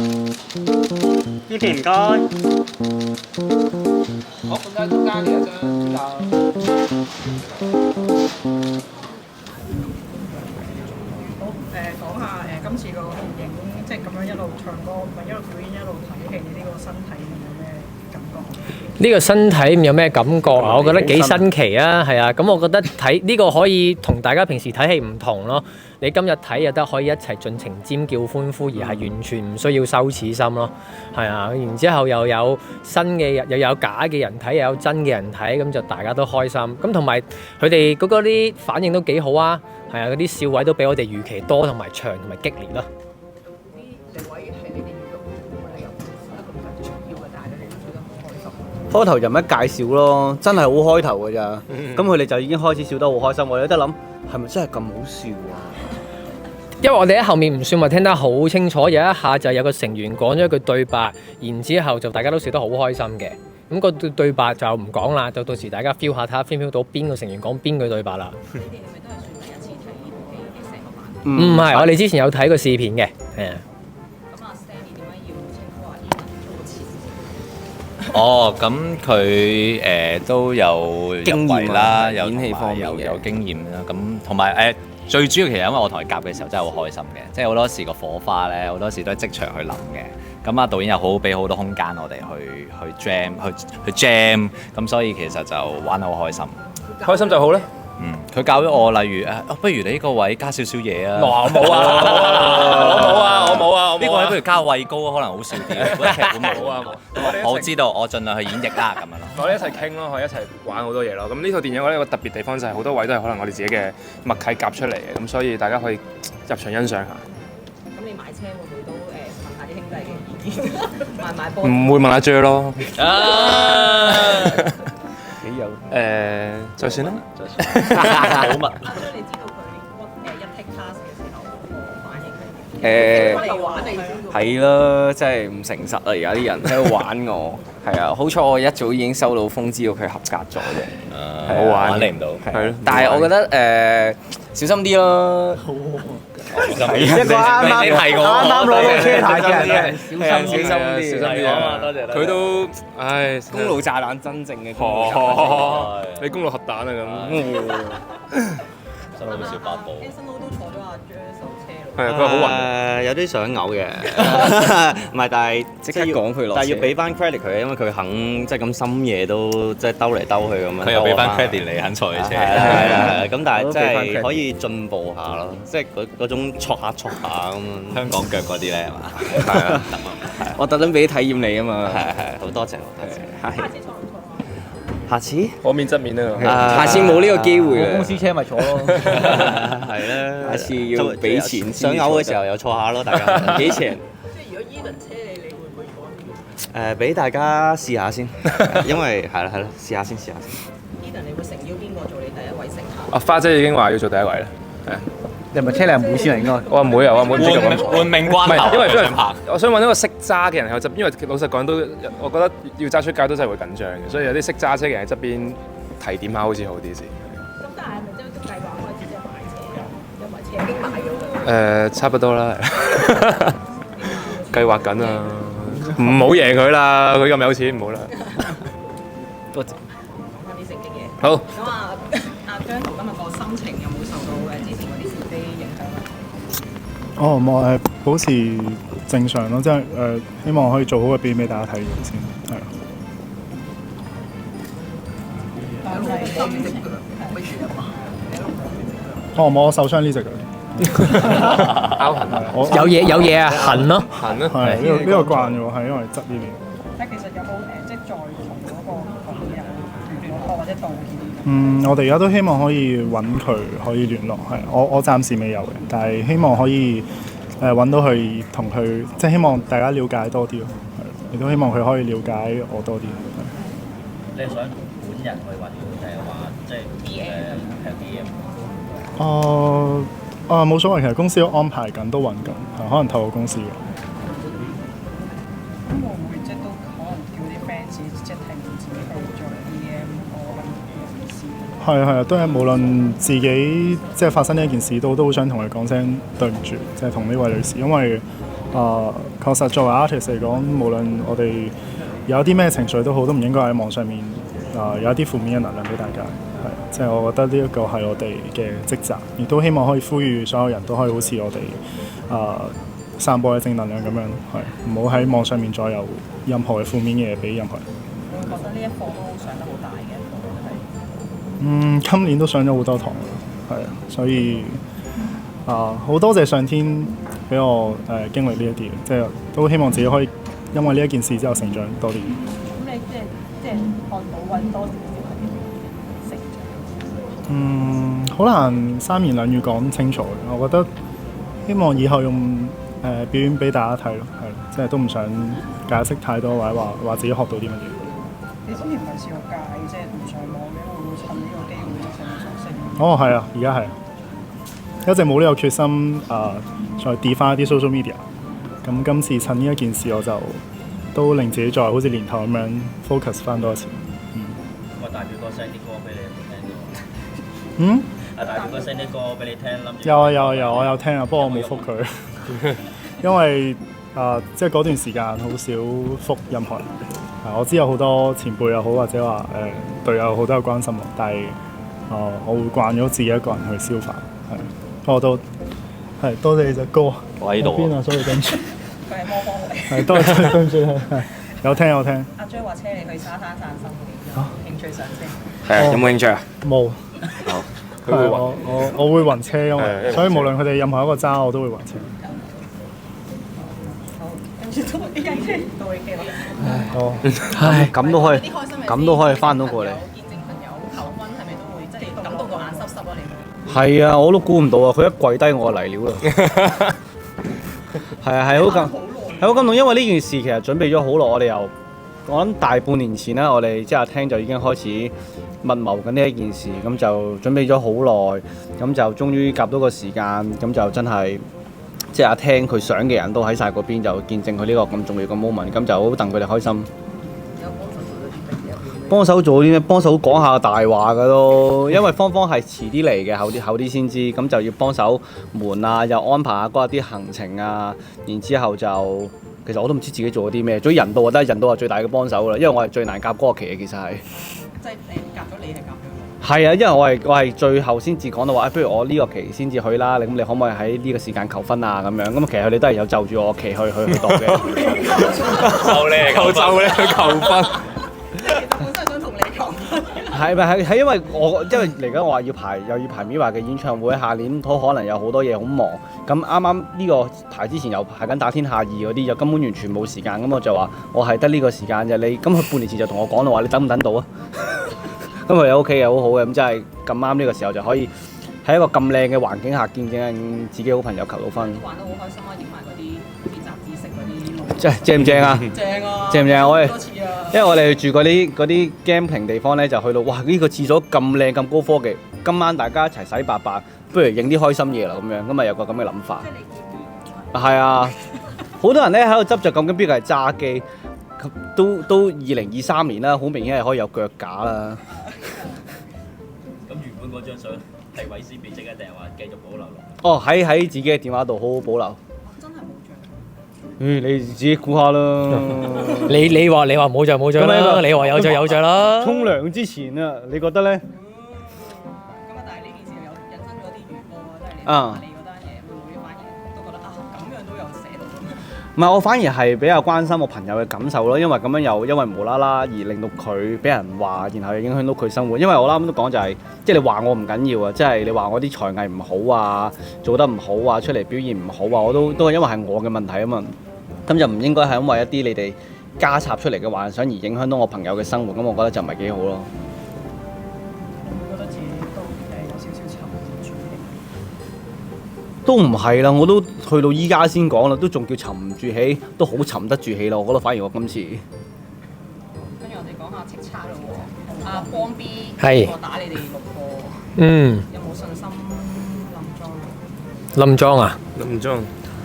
呢邊唔該。好，咁喺中間嚟一張好講下今次個電影，即係咁樣一路唱歌，咪一路表演一路睇戲，呢個身體有咩感覺？呢個身體有咩感覺啊？我覺得幾新奇啊，係啊，咁我覺得睇呢個可以同大家平時睇戲唔同咯。你今日睇又得可以一齊盡情尖叫歡呼，而係完全唔需要羞恥心咯。係啊，然之後又有新嘅人，又有假嘅人睇，又有真嘅人睇，咁就大家都開心。咁同埋佢哋嗰個啲反應都幾好啊。係啊，嗰啲笑位都比我哋預期多同埋長同埋激烈咯。開頭就乜介紹咯，真係好開頭㗎咋。咁佢哋就已經開始笑得好開心，我有得諗係咪真係咁好笑啊？因為我哋喺後面唔算話聽得好清楚，有一下就有個成員講咗一句對白，然之後就大家都笑得好開心嘅。咁個對白就唔講啦，就到時大家 feel 下睇下 feel 到邊個成員講邊句對白啦。你哋係咪都係算第一次睇呢部戲嘅成個版？唔係，我哋之前有睇過試片嘅，係啊。咁阿 Stanley 點解要稱呼阿 Ethan 做個前？哦，咁佢都有經驗入圍啦，有演戲方面嘅有經驗啦。咁同埋最主要其實因為我同佢夾嘅時候真係好開心嘅，即係好多時個火花咧，好多時都係即場去諗嘅。咁啊導演又好俾好多空間我哋去 jam，咁所以其實就玩得好開心。開心就好啦。佢教咗我，例如不如你呢個位加少少嘢啊！我冇啊！呢個位不如加畏高，可能好笑啲。如果劇本冇啊，我知道，我盡量去演繹啦，咁樣咯。我哋一齊傾咯，可以一齊玩好多嘢咯。咁呢套電影我覺得有個特別地方就係好多位都係可能我哋自己嘅默契夾出嚟嘅，咁所以大家可以入場欣賞下。咁你買車會唔會都問下啲兄弟嘅意見？買波？唔會問阿 J 咯。幾有就算啦。好密。阿 J 你知道佢一 take task 嘅時候個反應係點？誒嚟玩嚟係啦，真係唔誠實啊！而家啲人喺度玩我，係啊，好彩我一早已經收到風，知道佢合格咗嘅。好玩玩你唔到。係咯，但係我覺得小心啲咯。一個一個啱係我啱攞到車牌嘅人，小心啲，小心啲啊！多謝佢都唉，公路炸彈真正嘅公路炸彈。哦，你公路核彈啊咁。新佬小巴寶。新佬都坐咗阿 J 手車咯。係啊，佢話好暈。有啲想嘔嘅，唔係，但係即刻講佢落，但係要俾翻 credit 佢，因為佢肯即係咁深夜都即係兜嚟兜去咁樣。佢又俾翻 credit 你肯坐嘅車。係咁，但係即係可以進步下咯，即係嗰種挫下咁樣。香港腳嗰啲咧係嘛？係啊，我特登俾體驗你啊嘛。係，好多謝，好多謝。下次坐唔坐啊？下次可面側面啊！下次冇呢個機會公司車咪坐咯，係啦，下次要俾錢，想嘔嘅時候又坐下咯，大家俾錢。即係如果 Ethan 車你會唔會坐啊？俾大家試下先，因為係啦，試下先。 Ethan 你會誠邀邊個做你第一位乘客？阿花姐已經話要做第一位啦。係。你係咪車你阿妹先啊？應該我阿妹啊，我阿妹唔知做咁。換命唔係，關頭，因為想拍。我想揾一個識揸嘅人喺側邊，因為老實講都，我覺得要揸出街都真係會緊張嘅，所以有啲識揸車嘅人喺側邊提點下好似好啲先。咁但係係咪即係計劃開始之後買車啊？因為車已經買咗啦。差不多啦，計劃緊啊！唔好贏佢啦，佢咁有錢唔好啦。多謝。講翻啲正經嘢。好。咁啊，阿姜濤今日個心情有冇受到之前嗰啲是非影響啊？我保持正常咯，即係希望可以做好嘅表演俾大家睇嘅先，係啊。我受傷呢隻嘅。拗痕啊！有嘢啊，痕咯。痕咯。係呢個慣咗，係因為側呢邊。但其實有冇即係再同嗰個導演有聯絡或者道歉？我哋而家都希望可以揾佢可以聯絡，係我暫時未有嘅，但係希望可以揾到佢同佢，即係希望大家了解多啲咯，係亦都希望佢可以了解我多啲。你想本人去揾佢，定係話即係冇所謂，其實公司都安排緊，都揾緊，可能透過公司嘅。咁會唔會即係都可能叫啲 fans 即係停自己去做 DM 我咁嘅意思？係啊，都係無論自己即係發生呢一件事都好想同佢講聲對唔住，即係同呢位女士，因為確實作為 artist 嚟講，無論我哋有啲咩情緒都好，都唔應該喺網上面有一啲負面嘅能量俾大家。係，即係我覺得呢一個係我哋嘅職責，亦都希望可以呼籲所有人都可以好似我哋散播嘅正能量咁樣，係唔好喺網上面再有任何嘅負面嘅嘢俾任何人。我覺得呢一課都上得好大嘅，今年都上咗好多堂，係啊，所以好多謝上天俾我經歷呢一啲，即係都希望自己可以因為呢一件事之後成長多啲。咁你即係看到揾多少少成長？好難三言兩語講清楚。我覺得希望以後用表演俾大家睇咯，係，即係都唔想解釋太多，或者話自己學到啲乜嘢。你之前唔係試過戒即係唔上網嘅，會唔會趁呢個機會上嚟索性？哦，係啊，而家係一直冇呢個決心再 delete 翻一啲 social media。咁今次趁呢一件事，我就都令自己再好似年頭咁樣 focus 翻多一次。我大表哥 send 啲歌俾你，有冇聽過？大表哥 send 啲歌俾你聽，諗住有，我有聽啊，不過我冇覆佢，因為即係嗰段時間好少覆任何人。我知有好多前輩又好，或者話隊友好多有關心我，但係我會慣咗自己一個人去消化，係。不過都係多謝你隻歌。我喺度邊啊，所以跟住。佢係魔方嚟。係多謝跟住係有聽。阿 J 話車你去沙灘散心嘅，興趣上車。係啊，有冇興趣啊？冇。好。佢會暈。我會暈車，因為所以無論佢哋任何一個揸，我都會暈車。跟住都依家到你機啦。咁都可以，咁都可以翻到過嚟。見證朋友求婚係咪都會即係感到個眼濕濕啊？你係啊，我都估唔到啊！佢一跪低我就嚟料啦。係啊，係好感動，因為呢件事其實準備咗好耐，我諗大半年前啦，我哋即係阿聽就已經開始密謀緊呢一件事，咁就準備咗好耐，咁就終於夾到個時間，咁就真係即係阿聽佢想嘅人都喺晒嗰邊，就見證佢呢個咁重要嘅 moment，咁就好戥佢哋開心。幫手做啲咩？幫手講下大話噶咯，因為芳係遲啲嚟嘅，後啲先知，咁就要幫手瞞啊，又安排下嗰日啲行程啊，然之後就其實我都唔知自己做咗啲咩，總之人道我覺得人道係最大嘅幫手啦，因為我係最難夾嗰個期嘅，其實係。即係夾咗你係夾咗。係啊，因為我係最後先至講到話，不如我呢個期先至去啦，咁你可唔可以喺呢個時間求婚啊？咁樣咁其實佢哋都係有就住我期去度嘅。就你去求婚。本身想同你求婚。係因為嚟緊我話又要排MIRROR嘅演唱會，下年都可能有好多嘢好忙。咁啱啱呢個排之前又排緊打天下2嗰啲，就根本完全冇時間。咁我就話我係得呢個時間啫，你咁佢半年前就同我講啦，話你等唔等到啊？咁佢又 OK 嘅，好好嘅，咁真係咁啱呢個時候就可以喺一個咁靚嘅環境下見證自己好朋友求到婚。玩得好開心啊！影埋嗰啲雜誌式嗰啲。即係正唔正啊？正啊！正唔正啊？我哋多次啊！因為我哋住嗰啲 camping 地方咧，就去到哇呢個廁所咁靚咁高科技，今晚大家一齊洗白白，不如影啲開心嘢啦咁樣，咁啊有個咁嘅諗法。係啊，好多人咧喺度執着究竟邊個係揸機，都2023年啦，好明顯係可以有腳架啦。咁原本嗰張相係毀屍滅跡啊，定係話繼續保留落？哦，喺自己嘅電話度好好保留。真係冇獎。你自己估下啦。你話冇獎冇獎啦，你話有獎有獎啦。沖涼之前啊，你覺得咧？咁啊，但係呢件事又引申咗啲餘波啊，即係你嗰單嘢，會唔會反而都覺得咁樣都有寫到咁樣？唔係，我反而係比較關心我朋友嘅感受咯，因為咁樣又因為無啦啦而令到佢俾人話，然後又影響到佢生活。因為我啱啱都講就係，即係你話我唔緊要啊，即係你話我啲才藝唔好啊，做得唔好啊，出嚟表現唔好啊，我都係因為係我嘅問題啊嘛。咁就唔應該係因為一啲你哋加插出嚟嘅幻想而影響到我朋友嘅生活，咁我覺得就唔係幾好咯。覺得自己都有少少沉唔住氣。都唔係啦，我都去到依家先講啦，都仲叫沉唔住氣，都好沉得住氣啦。我覺得反而我今次。跟住我哋講下叱咤咯喎，阿光 B 係我打你哋6個，有冇信心冧莊啊？林莊。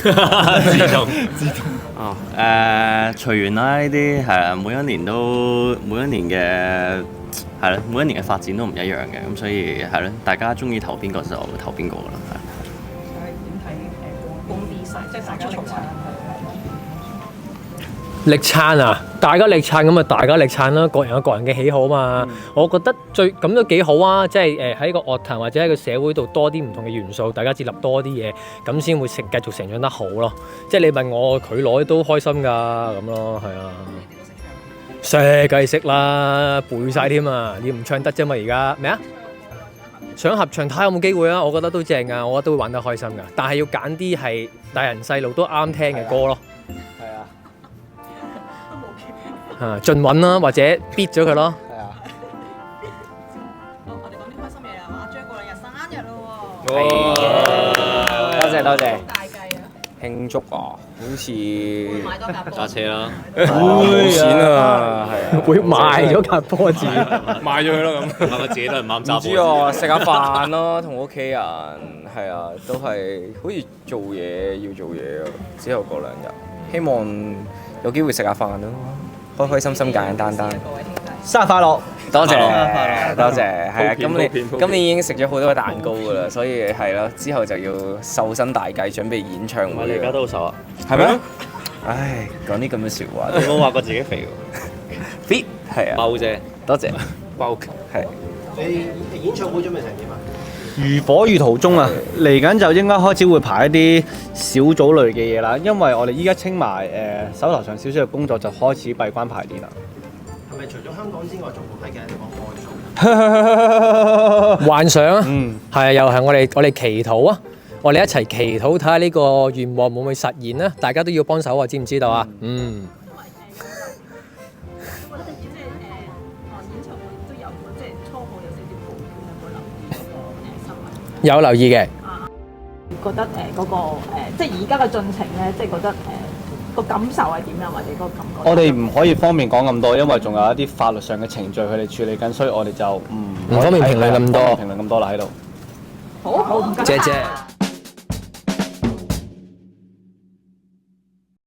自動隨緣啦，呢啲係啊，每一年嘅發展都唔一樣嘅，咁所以係咯，大家中意投邊個就投邊個啦，係。點睇光 B 晒，即係大家重玩。力撐啊！大家力撐咁啊，大家力撐啦！個人有個人嘅喜好嘛。我覺得咁都幾好啊！即係喺個樂壇或者喺個社會度多啲唔同嘅元素，大家接納多啲嘢，咁先會繼續成長得好咯。即係你問我佢攞都開心㗎咁咯，係啊。識梗係識啦，背晒添啊！你唔唱得啫嘛？而家咩啊？想合唱睇下有冇機會啊！我覺得都正啊，我覺得都會玩得開心㗎。但係要揀啲係大人細路都啱聽嘅歌咯。盡揾啦，或者 beat 咗佢咯。係啊。我哋講啲開心嘢啊！阿張過兩日生日咯喎。多謝多謝。大計啊！慶祝啊，好似買多架波。揸車啦，冇錢啊，係啊，會賣咗架波子，賣咗佢咯咁。我自己都係唔啱揸唔知啊，食下飯咯，同屋企人係啊，都係好似做嘢要做嘢啊。之後嗰兩日，希望有機會食下飯咯，開開心心簡簡單單。生日快樂！多謝快樂多謝，係啊，普遍今年已經食咗好多蛋糕㗎啦，所以係咯，之後就要瘦身大計，準備演唱會。你而家都好瘦啊！係咩？唉，講啲咁嘅説話，你冇話過自己肥喎。 fit 係啊，包啫。多謝包係。你演唱會準備成點啊？如火如荼中啊！嚟緊就應該開始會排一啲小組類嘅嘢啦，因為我哋依家清埋手頭上少少嘅工作就開始閉關排練啦。係咪除咗香港之外，仲會喺其他地方開做？幻想啊，嗯，係啊，又係我哋祈禱啊，我哋一齊祈禱睇下呢個願望會唔會實現啊？大家都要幫手啊，知唔知道啊？嗯。我覺得即係演唱會都有即係初步有少少報票，有冇留意嗰個新聞？有留意嘅。覺得嗰個即係而家嘅進程咧，即係覺得個感受係點樣，或者嗰個感覺？我哋唔可以方便講咁多，因為仲有一啲法律上嘅程序佢哋處理緊，所以我哋就唔唔方便評論咁多評論咁多啦喺度。好，唔該。謝謝。